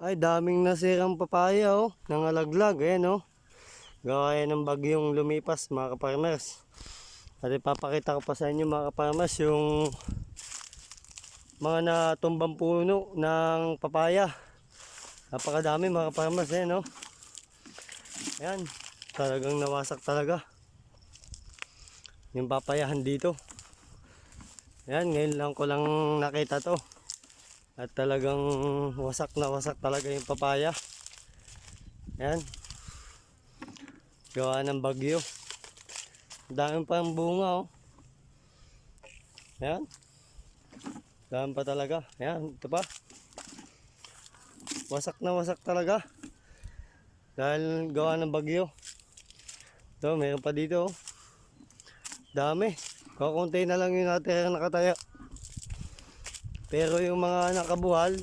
Ay, daming nasirang papaya oh. Nangalaglag, ayan oh. Gawa yan ng bagyong lumipas mga kaparmers. At ipapakita ko pa sa inyo mga kaparmers yung mga natumbang puno ng papaya. Napakadami mga kaparmers, ayan oh. Ayan, talagang nawasak talaga yung papayahan dito. Ayan, ngayon lang ko lang nakita to. At talagang wasak na wasak talaga yung papaya. Ayan. Gawa ng bagyo. Dami pa ang bunga oh. Ayan. Dami pa talaga. Ayan, ito pa. Wasak na wasak talaga. Dahil gawa ng bagyo. Ito, mayroon pa dito oh. Dami. Kakunti na lang yung natira nakataya. Pero yung mga nakabuhal,